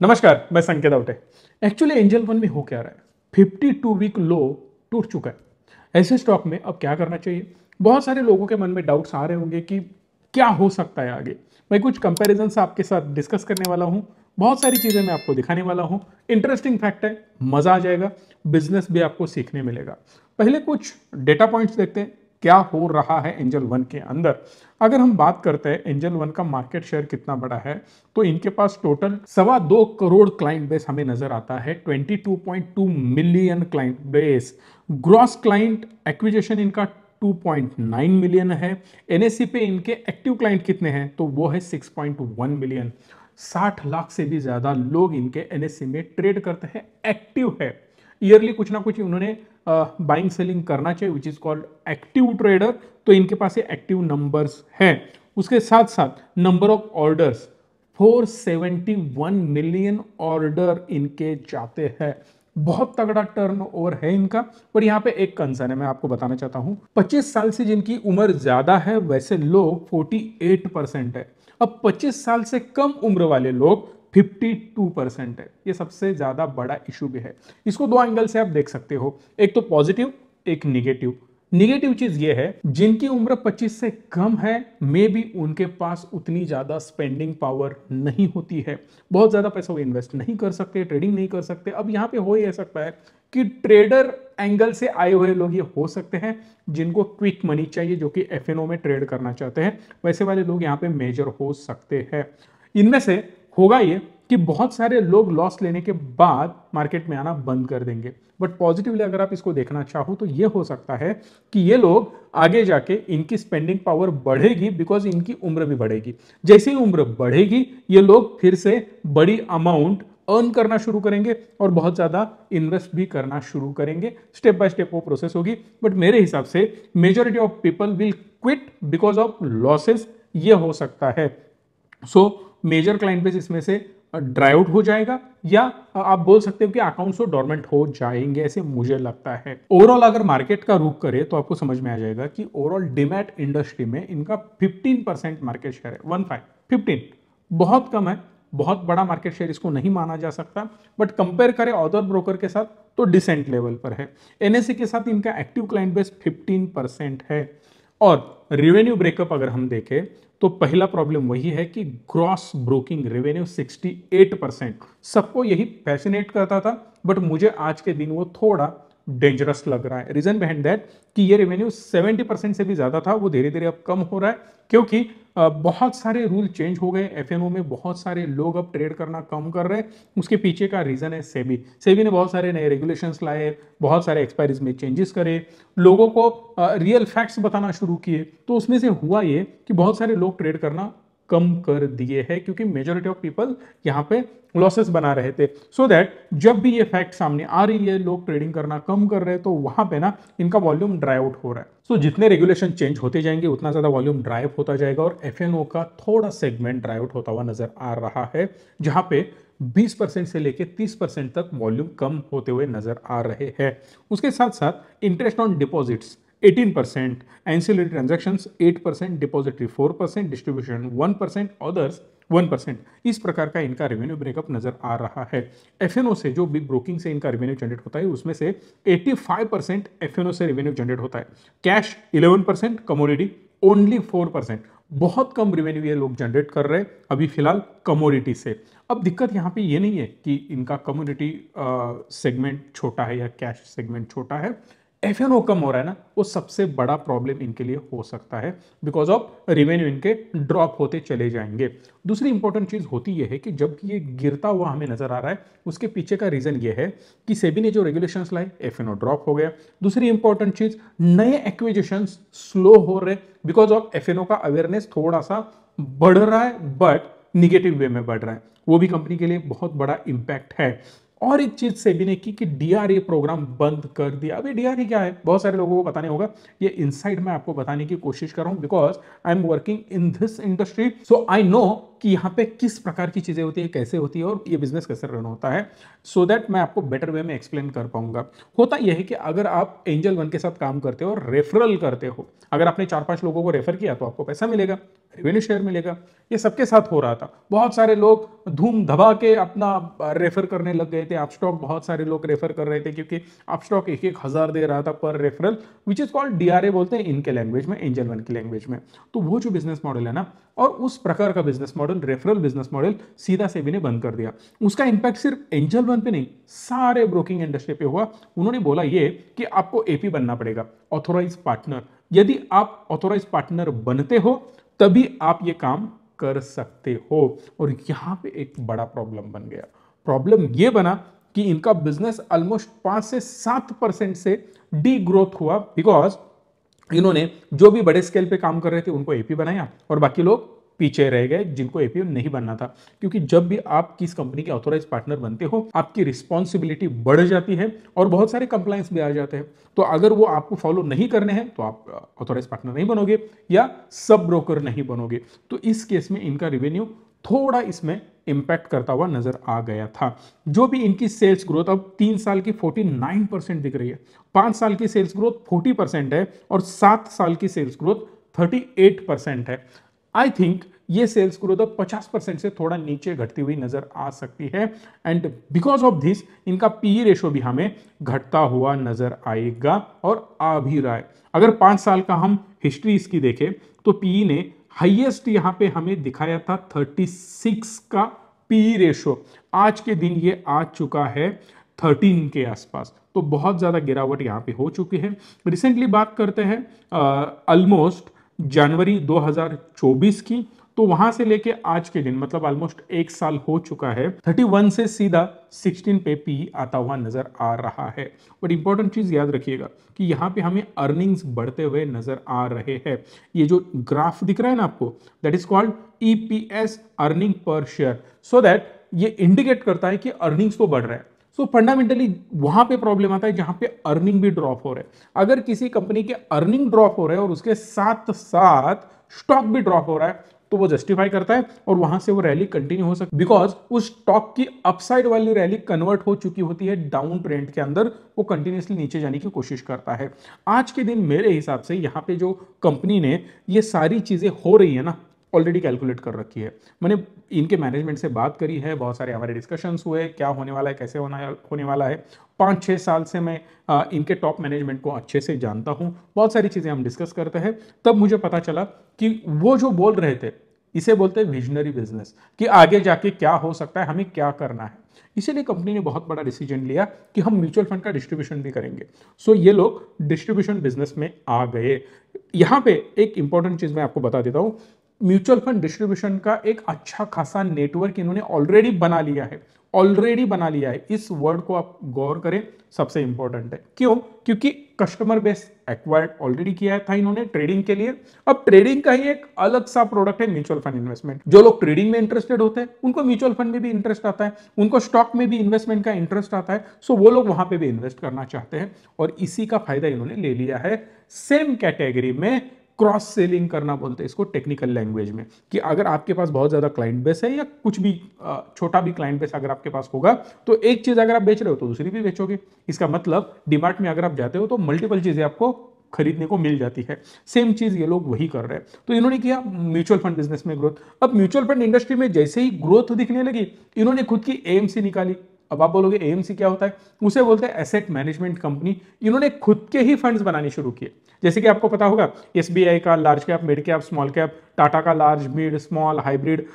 नमस्कार, मैं संकेत आवटे। एक्चुअली एंजल वन में हो क्या रहा है? 52 वीक लो टूट चुका है। ऐसे स्टॉक में अब क्या करना चाहिए? बहुत सारे लोगों के मन में डाउट्स आ रहे होंगे कि क्या हो सकता है आगे। मैं कुछ कंपैरिजन आपके साथ डिस्कस करने वाला हूं। बहुत सारी चीजें मैं आपको दिखाने वाला हूं। इंटरेस्टिंग फैक्ट है, मजा आ जाएगा, बिजनेस भी आपको सीखने मिलेगा। पहले कुछ डेटा पॉइंट्स देखते हैं क्या हो रहा है एंजल वन के अंदर। अगर हम बात करते हैं एंजल वन का मार्केट शेयर कितना बड़ा है, तो इनके पास टोटल 2.25 करोड़ क्लाइंट बेस हमें नजर आता है। 22.2 million client base. Gross client acquisition इनका 2.9 मिलियन है। एनएससी पे इनके एक्टिव क्लाइंट कितने हैं, तो वो है 6.1 मिलियन। 60 लाख से भी ज्यादा लोग इनके एनएससी में ट्रेड करते हैं, एक्टिव है। ईयरली कुछ ना कुछ उन्होंने बाइंग सेलिंग करना चाहिए, which is called active trader. तो इनके पास ये एक्टिव नंबर्स हैं। उसके साथ साथ number of orders 471 million order इनके जाते हैं। बहुत तगड़ा टर्नओवर है इनका। पर यहाँ पे एक कंसर्न है, मैं आपको बताना चाहता हूं। 25 साल से जिनकी उम्र ज्यादा है वैसे लोग 48% है। अब 25 साल से कम उम्र वाले लोग 52% है। ये सबसे ज्यादा बड़ा इशू भी है। इसको दो एंगल से आप देख सकते हो, एक तो पॉजिटिव, एक निगेटिव। निगेटिव चीज ये है, जिनकी उम्र 25 से कम है मे भी उनके पास उतनी ज्यादा स्पेंडिंग पावर नहीं होती है। बहुत ज्यादा पैसा वो इन्वेस्ट नहीं कर सकते, ट्रेडिंग नहीं कर सकते। अब यहां पे हो ही सकता है कि ट्रेडर एंगल से आए हुए लोग ये हो सकते हैं जिनको क्विक मनी चाहिए, जो कि एफएनओ में ट्रेड करना चाहते हैं। वैसे वाले लोग यहाँ पे मेजर हो सकते हैं। इनमें से होगा ये कि बहुत सारे लोग लॉस लेने के बाद मार्केट में आना बंद कर देंगे। बट पॉजिटिवली अगर आप इसको देखना चाहो तो ये हो सकता है कि ये लोग आगे जाके इनकी स्पेंडिंग पावर बढ़ेगी, बिकॉज इनकी उम्र भी बढ़ेगी। जैसे ही उम्र बढ़ेगी ये लोग फिर से बड़ी अमाउंट अर्न करना शुरू करेंगे और बहुत ज्यादा इन्वेस्ट भी करना शुरू करेंगे। स्टेप बाय स्टेप वो प्रोसेस होगी। बट मेरे हिसाब से majority of people will quit because of losses. ये हो सकता है। सो मेजर क्लाइंट बेस इसमें से ड्राई आउट हो जाएगा, या आप बोल सकते हो कि अकाउंट्स डोरमेंट हो जाएंगे, ऐसे मुझे लगता है। ओवरऑल अगर मार्केट का रुख करे तो आपको समझ में आ जाएगा कि ओवरऑल डीमैट इंडस्ट्री में इनका 15% मार्केट शेयर है। 15 बहुत कम है, बहुत बड़ा मार्केट शेयर इसको नहीं माना जा सकता। बट कंपेयर करें अदर ब्रोकर के साथ तो डिसेंट लेवल पर है। एनएससी के साथ इनका एक्टिव क्लाइंट बेस 15% है। और रेवेन्यू ब्रेकअप अगर हम देखें तो पहला प्रॉब्लम वही है कि ग्रॉस ब्रोकिंग रेवेन्यू 68%। सबको यही फैसिनेट करता था, बट मुझे आज के दिन वो थोड़ा डेंजरस लग रहा है। रीजन बिहाइंड दैट कि ये रेवेन्यू 70% से भी ज्यादा था, वो धीरे धीरे अब कम हो रहा है, क्योंकि बहुत सारे रूल चेंज हो गए। एफएनओ में बहुत सारे लोग अब ट्रेड करना कम कर रहे हैं। उसके पीछे का रीजन है सेबी। सेबी ने बहुत सारे नए रेगुलेशंस लाए, बहुत सारे एक्सपायरीज में चेंजेस करे, लोगों को रियल फैक्ट्स बताना शुरू किए। तो उसमें से हुआ ये कि बहुत सारे लोग ट्रेड करना कम कर दिए हैं, क्योंकि मेजॉरिटी ऑफ पीपल यहाँ पे लॉसेस बना रहे थे। सो दैट जब भी ये फैक्ट सामने आ रही है, लोग ट्रेडिंग करना कम कर रहे हैं, तो वहां पे ना इनका वॉल्यूम ड्राई आउट हो रहा है। सो जितने रेगुलेशन चेंज होते जाएंगे उतना ज्यादा वॉल्यूम ड्राई आउट होता जाएगा, और एफएनओ का थोड़ा सेगमेंट ड्राई आउट होता हुआ नजर आ रहा है, जहां पे 20% से लेकर 30% तक वॉल्यूम कम होते हुए नजर आ रहे हैं। उसके साथ साथ interest on deposits 18%, ancillary transactions 8%, depository 4%, distribution 1%, others 1%। इस प्रकार का इनका रेवेन्यू ब्रेकअप नजर आ रहा है। एफएनओ से जो बिग ब्रोकिंग से इनका रेवेन्यू जनरेट होता है उसमें से 85% एफएनओ से रेवेन्यू जनरेट होता है। Cash 11%, commodity only 4%। बहुत कम रेवेन्यू ये लोग जनरेट कर रहे हैं अभी फिलहाल कमोडिटी से। अब दिक्कत यहाँ पे ये नहीं है कि इनका कम्युनिटी सेगमेंट छोटा है या कैश सेगमेंट छोटा है। एफएनओ कम हो रहा है ना, वो सबसे बड़ा प्रॉब्लम इनके लिए हो सकता है, बिकॉज ऑफ रेवेन्यू इनके ड्रॉप होते चले जाएंगे। दूसरी इंपॉर्टेंट चीज होती है है कि जब ये गिरता हुआ हमें नजर आ रहा है, उसके पीछे का रीजन ये है कि सेबी ने जो रेगुलेशंस लाए, एफएनओ ड्रॉप हो गया। दूसरी इंपॉर्टेंट चीज, नए एक्विजिशंस स्लो हो रहे बिकॉज ऑफ एफएनओ का अवेयरनेस थोड़ा सा बढ़ रहा है, बट निगेटिव वे में बढ़ रहा है। वो भी कंपनी के लिए बहुत बड़ा इंपैक्ट है। और एक चीज सेबी ने की कि डीआरए प्रोग्राम बंद कर दिया। अभी डीआरए क्या है बहुत सारे लोगों को पता नहीं होगा। ये इनसाइड में आपको बताने की कोशिश कर रहा हूं, because I am working in this industry, so I know कि यहाँ पे किस प्रकार की चीज़ें होती है, कैसे होती है और ये बिजनेस कैसे रन होता है, सो दैट मैं आपको बेटर वे में एक्सप्लेन कर पाऊंगा। होता यह है कि अगर आप एंजल वन के साथ काम करते हो और रेफरल करते हो, अगर आपने 4-5 लोगों को रेफर किया तो आपको पैसा मिलेगा, रेवेन्यू शेयर मिलेगा। ये सबके साथ हो रहा था। बहुत सारे लोग धूम धबा के अपना रेफर करने लग गए थे। अपस्टॉक बहुत सारे लोग रेफर कर रहे थे क्योंकि अपस्टॉक 1,000 दे रहा था पर referral, which is called DRA बोलते हैं इनके लैंग्वेज में, एंजल वन की लैंग्वेज में। तो वो जो बिजनेस मॉडल है ना, और उस प्रकार का business model, referral business model, सीधा सेबी ने बंद कर दिया। उसका इंपैक्ट सिर्फ एंजल वन पे नहीं, सारे ब्रोकिंग इंडस्ट्री पे हुआ। उन्होंने बोला ये कि आपको एपी बनना पड़ेगा, ऑथोराइज पार्टनर। यदि आप ऑथोराइज पार्टनर बनते हो तभी आप ये काम कर सकते हो। और यहां पे एक बड़ा प्रॉब्लम बन गया। प्रॉब्लम ये बना कि इनका बिजनेस ऑलमोस्ट 5 से 7% से डी ग्रोथ हुआ, बिकॉज इन्होंने जो भी बड़े स्केल पे काम कर रहे थे उनको एपी बनाया और बाकी लोग पीछे रह गए जिनको एपी नहीं बनना था। क्योंकि जब भी आप किस कंपनी के ऑथोराइज पार्टनर बनते हो, आपकी रिस्पॉन्सिबिलिटी बढ़ जाती है और बहुत सारे कंप्लायंस भी आ जाते हैं। तो अगर वो आपको फॉलो नहीं करने हैं तो आप ऑथोराइज पार्टनर नहीं बनोगे या सब ब्रोकर नहीं बनोगे। तो इस केस में इनका रेवेन्यू थोड़ा इसमें इंपैक्ट करता हुआ नजर आ गया था। जो भी इनकी सेल्स ग्रोथ अब 3 साल की 49% दिख रही है, 5 साल की सेल्स ग्रोथ 40% है और 7 साल की सेल्स ग्रोथ 38% है। आई थिंक ये सेल्स ग्रोथ अब 50% से थोड़ा नीचे घटती हुई नजर आ सकती है। एंड बिकॉज ऑफ दिस इनका पीई रेशो भी हमें घटता हुआ नजर आएगा और आ भी रहा है। अगर 5 साल का हम हिस्ट्री इसकी देखें तो पीई ने हाईएस्ट यहां पे हमें दिखाया था 36 का पीई रेशो। आज के दिन ये आ चुका है 13 के आसपास। तो बहुत ज्यादा गिरावट यहां पे हो चुकी है। रिसेंटली बात करते हैं ऑलमोस्ट जनवरी 2024 की, तो वहां से लेके आज के दिन मतलब ऑलमोस्ट 1 साल हो चुका है, 31 से सीधा 16 पे पी आता हुआ नजर आ रहा है। बट इंपॉर्टेंट चीज याद रखिएगा कि यहाँ पे हमें अर्निंग्स बढ़ते हुए नजर आ रहे हैं। ये जो ग्राफ दिख रहा है ना आपको, that is called EPS, earning per share, so that ये इंडिकेट करता है कि अर्निंग्स तो बढ़ रहा है। सो फंडामेंटली वहां पे प्रॉब्लम आता है जहां पे अर्निंग भी ड्रॉप हो रहे हैं। अगर किसी कंपनी के अर्निंग ड्रॉप हो रहे हैं और उसके साथ साथ स्टॉक भी ड्रॉप हो रहा है तो वो जस्टिफाई करता है और वहां से वो रैली कंटिन्यू हो सकती है, बिकॉज उस स्टॉक की अपसाइड वाली रैली कन्वर्ट हो चुकी होती है डाउन ट्रेंड के अंदर, वो कंटिन्यूसली नीचे जाने की कोशिश करता है। आज के दिन मेरे हिसाब से यहाँ पे जो कंपनी ने ये सारी चीजें हो रही है ना, ऑलरेडी कैलकुलेट कर रखी है। मैंने इनके मैनेजमेंट से बात करी है, बहुत सारे हमारे डिस्कशंस हुए, क्या होने वाला है, कैसे होने वाला है। 5-6 साल से मैं इनके टॉप मैनेजमेंट को अच्छे से जानता हूं, बहुत सारी चीज़ें हम डिस्कस करते हैं। तब मुझे पता चला कि वो जो बोल रहे थे इसे बोलते हैं विजनरी बिजनेस, कि आगे जाके क्या हो सकता है, हमें क्या करना है। इसीलिए कंपनी ने बहुत बड़ा डिसीजन लिया कि हम म्यूचुअल फंड का डिस्ट्रीब्यूशन भी करेंगे। सो ये लोग डिस्ट्रीब्यूशन बिजनेस में आ गए। यहां पे एक इंपॉर्टेंट चीज मैं आपको बता देता हूं, म्यूचुअल फंड डिस्ट्रीब्यूशन का एक अच्छा खासा नेटवर्क इन्होंने ऑलरेडी बना लिया है, ऑलरेडी बना लिया है। इस वर्ड को आप गौर करें, सबसे इंपॉर्टेंट है। क्यों? क्योंकि कस्टमर बेस एक्वायर्ड ऑलरेडी किया था इन्होंने ट्रेडिंग के लिए। अब ट्रेडिंग का ही एक अलग सा प्रोडक्ट है म्यूचुअल फंड इन्वेस्टमेंट। जो लोग ट्रेडिंग में इंटरेस्टेड होते हैं उनको म्यूचुअल फंड में भी इंटरेस्ट आता है, उनको स्टॉक में भी इन्वेस्टमेंट का इंटरेस्ट आता है। सो वो लोग वहां पे भी इन्वेस्ट करना चाहते हैं और इसी का फायदा इन्होंने ले लिया है। सेम कैटेगरी में क्रॉस सेलिंग करना बोलते हैं इसको टेक्निकल लैंग्वेज में, कि अगर आपके पास बहुत ज्यादा क्लाइंट बेस है या कुछ भी छोटा भी क्लाइंट बेस अगर आपके पास होगा तो एक चीज अगर आप बेच रहे हो तो दूसरी भी बेचोगे। इसका मतलब डीमार्ट में अगर आप जाते हो तो मल्टीपल चीजें आपको खरीदने को मिल जाती है। सेम चीज ये लोग वही कर रहे हैं। तो इन्होंने किया म्यूचुअल फंड बिजनेस में ग्रोथ। अब म्यूचुअल फंड इंडस्ट्री में जैसे ही ग्रोथ दिखने लगी, इन्होंने खुद की एएमसी निकाली। अब आप बोलोगे एएमसी क्या होता है? उसे बोलते हैं एसेट मैनेजमेंट कंपनी। इन्होंने खुद के ही फंड्स बनाने शुरू किए। जैसे कि आपको पता होगा एसबीआई का large cap, mid cap, small cap, Tata का large, mid, small, hybrid,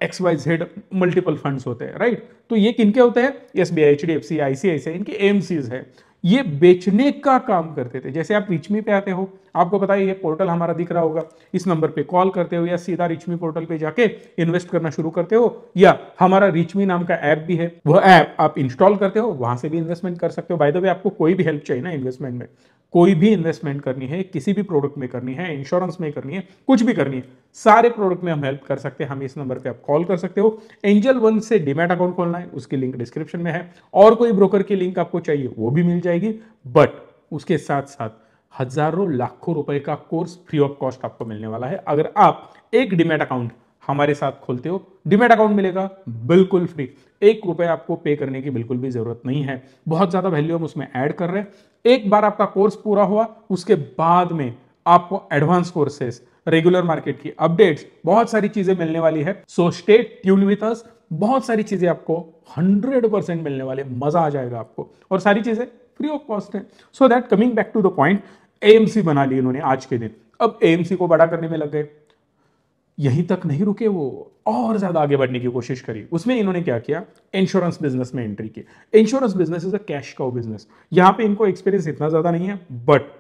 XYZ multiple funds होते हैं, राइट? तो ये किनके होते हैं? एसबीआई, एचडीएफसी, आईसीआईसीआई, इनके एएमसीज है। ये बेचने का काम करते थे। जैसे आप रिचमी पे आते हो, आपको पता है ये पोर्टल हमारा दिख रहा होगा, इस नंबर पे कॉल करते हो या सीधा रिचमी पोर्टल पे जाके इन्वेस्ट करना शुरू करते हो, या हमारा रिचमी नाम का ऐप भी है, वह ऐप आप इंस्टॉल करते हो, वहां से भी इन्वेस्टमेंट कर सकते हो। बाय द वे, आपको कोई भी हेल्प चाहिए ना इन्वेस्टमेंट में, कोई भी इन्वेस्टमेंट करनी है, किसी भी प्रोडक्ट में करनी है, इंश्योरेंस में करनी है, कुछ भी करनी है, सारे प्रोडक्ट में हम हेल्प कर सकते हैं। हम इस नंबर पे आप कॉल कर सकते हो। एंजल वन से डीमैट अकाउंट खोलना है, उसकी लिंक डिस्क्रिप्शन में है, और कोई ब्रोकर की लिंक आपको चाहिए वो भी मिल जाएगी। बट उसके साथ साथ हजारों लाखों रुपए का कोर्स फ्री ऑफ कॉस्ट आपको मिलने वाला है अगर आप एक डीमैट अकाउंट हमारे साथ खोलते हो डीमैट अकाउंट मिलेगा बिल्कुल फ्री, 1 रुपए आपको पे करने की बिल्कुल भी जरूरत नहीं है। बहुत ज्यादा वैल्यू हम उसमें ऐड कर रहे हैं। एक बार आपका कोर्स पूरा हुआ उसके बाद में आपको एडवांस कोर्सेस, रेगुलर मार्केट की अपडेट्स, बहुत सारी चीजें मिलने वाली है। So stay tune with us, बहुत सारी चीजें आपको 100% मिलने वाले, मजा आ जाएगा आपको, और सारी चीजें फ्री ऑफ कॉस्ट है। So that coming back to the point, AMC बना ली इन्होंने आज के दिन। अब एएमसी को बड़ा करने में लग गए, यहीं तक नहीं रुके वो, और ज्यादा आगे बढ़ने की कोशिश करी। उसमें इन्होंने क्या किया, इंश्योरेंस बिजनेस में एंट्री की। Insurance business is a cash cow business. यहां पे इनको एक्सपीरियंस इतना ज्यादा नहीं है, बट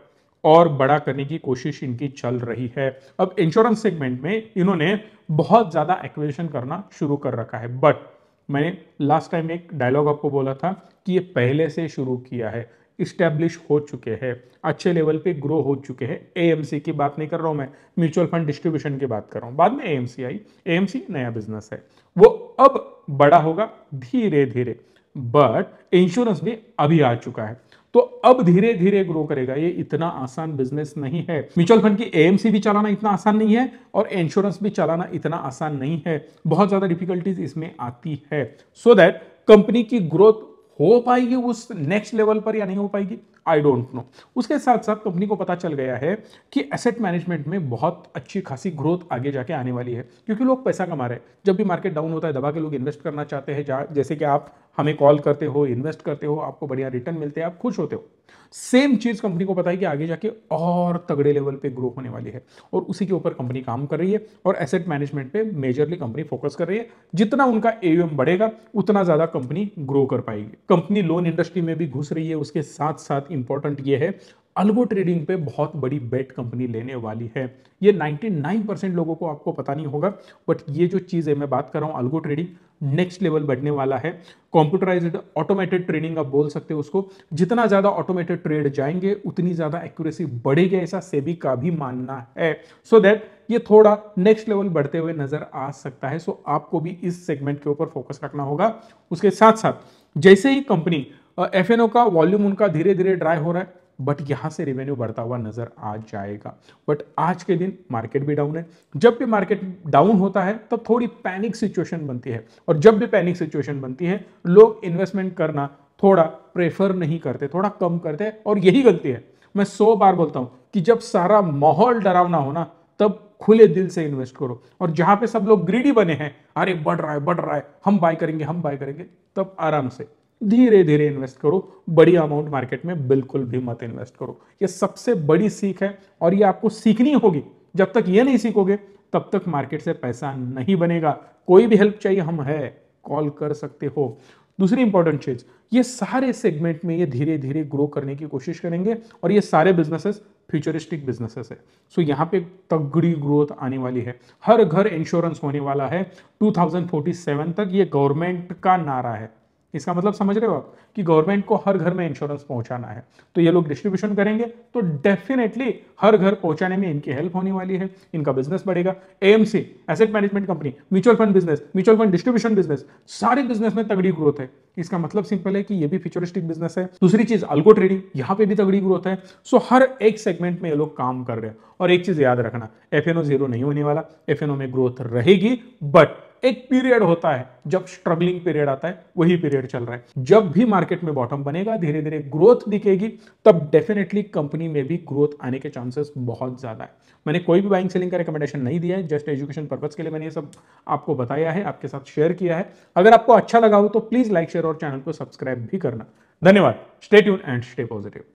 और बड़ा करने की कोशिश इनकी चल रही है। अब इंश्योरेंस सेगमेंट में इन्होंने बहुत ज्यादा एक्विजिशन करना शुरू कर रखा है, बट मैंने लास्ट टाइम एक डायलॉग आपको बोला था कि ये पहले से शुरू किया है, इस्टेब्लिश हो चुके हैं, अच्छे लेवल पे ग्रो हो चुके हैं। एएमसी की बात नहीं कर रहा हूं मैं, म्यूचुअल फंड डिस्ट्रीब्यूशन की बात कर रहा हूं। बाद में एएमसी आई, एएमसी नया बिजनेस है, वो अब बड़ा होगा धीरे धीरे, बट इंश्योरेंस भी अभी आ चुका है, तो अब धीरे धीरे ग्रो करेगा। ये इतना आसान बिजनेस नहीं है। म्यूचुअल फंड की एएमसी भी चलाना इतना आसान नहीं है, और इंश्योरेंस भी चलाना इतना आसान नहीं है। बहुत ज्यादा डिफिकल्टीज इसमें आती है। सो दैट कंपनी की ग्रोथ हो पाएगी उस नेक्स्ट लेवल पर या नहीं हो पाएगी, आई डोंट नो। उसके साथ साथ कंपनी को पता चल गया है कि एसेट मैनेजमेंट में बहुत अच्छी खासी ग्रोथ आगे जाके आने वाली है, क्योंकि लोग पैसा कमा रहे हैं। जब भी मार्केट डाउन होता है, दबा के लोग इन्वेस्ट करना चाहते हैं, जैसे कि आप हमें कॉल करते हो, इन्वेस्ट करते हो, आपको बढ़िया रिटर्न मिलते हैं, आप खुश होते हो। सेम चीज कंपनी को पता है कि आगे जाके और तगड़े लेवल पे ग्रो होने वाली है, और उसी के ऊपर कंपनी काम कर रही है, और एसेट मैनेजमेंट पे मेजरली कंपनी फोकस कर रही है। जितना उनका एयूएम बढ़ेगा उतना ज्यादा कंपनी ग्रो कर पाएगी। कंपनी लोन इंडस्ट्री में भी घुस रही है। उसके साथ साथ इंपॉर्टेंट ये है, अल्गो ट्रेडिंग पे बहुत बड़ी बेट कंपनी लेने वाली है। ये 99% लोगों को आपको पता नहीं होगा, बट ये जो चीज है मैं बात कर रहा हूं, अल्गो ट्रेडिंग नेक्स्ट लेवल बढ़ने वाला है। कंप्यूटराइज्ड ऑटोमेटेड ट्रेडिंग आप बोल सकते हो उसको। जितना ज्यादा ऑटोमेटेड ट्रेड जाएंगे उतनी ज्यादा एक्यूरेसी बढ़ेगी, ऐसा सेबी का भी मानना है। सो दैट ये थोड़ा नेक्स्ट लेवल बढ़ते हुए नजर आ सकता है। सो आपको भी इस सेगमेंट के ऊपर फोकस रखना होगा। उसके साथ साथ जैसे ही कंपनी एफएनओ का वॉल्यूम उनका धीरे धीरे ड्राई हो रहा है, बट यहां से रेवेन्यू बढ़ता हुआ नजर आ जाएगा। बट आज के दिन मार्केट भी डाउन है। जब भी मार्केट डाउन होता है तब थोड़ी पैनिक सिचुएशन बनती है, और जब भी पैनिक सिचुएशन बनती है लोग इन्वेस्टमेंट करना थोड़ा प्रेफर नहीं करते, थोड़ा कम करते हैं, और यही गलती है। मैं 100 बार बोलता हूं कि जब सारा माहौल डरावना हो ना, तब खुले दिल से इन्वेस्ट करो। और जहां पे सब लोग ग्रीडी बने हैं, अरे बढ़ रहा है बढ़ रहा है, हम बाय करेंगे हम बाय करेंगे, तब आराम से धीरे धीरे इन्वेस्ट करो। बड़ी अमाउंट मार्केट में बिल्कुल भी मत इन्वेस्ट करो। ये सबसे बड़ी सीख है, और ये आपको सीखनी होगी। जब तक ये नहीं सीखोगे तब तक मार्केट से पैसा नहीं बनेगा। कोई भी हेल्प चाहिए, हम है, कॉल कर सकते हो। दूसरी इंपॉर्टेंट चीज, ये सारे सेगमेंट में ये धीरे धीरे ग्रो करने की कोशिश करेंगे, और ये सारे बिजनेसेस फ्यूचरिस्टिक बिजनेसेस है। सो यहाँ पे तगड़ी ग्रोथ आने वाली है। हर घर इंश्योरेंस होने वाला है 2047 तक। ये गवर्नमेंट का नारा है। इसका मतलब समझ रहे हो आप कि गवर्नमेंट को हर घर में इंश्योरेंस पहुंचाना है, तो ये लोग डिस्ट्रीब्यूशन करेंगे, तो डेफिनेटली हर घर पहुंचाने में इनकी हेल्प होने वाली है, इनका बिजनेस बढ़ेगा। AMC asset management company, mutual fund business, mutual fund distribution business, सारे बिजनेस में तगड़ी ग्रोथ है। इसका मतलब सिंपल है कि ये भी फ्यूचरिस्टिक बिजनेस है। दूसरी चीज अल्गो ट्रेडिंग, यहां पे भी तगड़ी ग्रोथ है। सो हर एक सेगमेंट में ये लोग काम कर रहे हैं। और एक चीज याद रखना, एफएनओ जीरो नहीं होने वाला, एफएनओ में ग्रोथ रहेगी, बट एक पीरियड होता है जब स्ट्रगलिंग पीरियड आता है, वही पीरियड चल रहा है। जब भी मार्केट में बॉटम बनेगा, धीरे धीरे ग्रोथ दिखेगी, तब डेफिनेटली कंपनी में भी ग्रोथ आने के चांसेस बहुत ज्यादा है। मैंने कोई भी बाइंग सेलिंग का रिकमेंडेशन नहीं दिया है, जस्ट एजुकेशन पर्पस के लिए मैंने ये सब आपको बताया है, आपके साथ शेयर किया है। अगर आपको अच्छा लगा हो तो प्लीज लाइक, शेयर और चैनल को सब्सक्राइब भी करना। धन्यवाद। Stay tune and stay positive.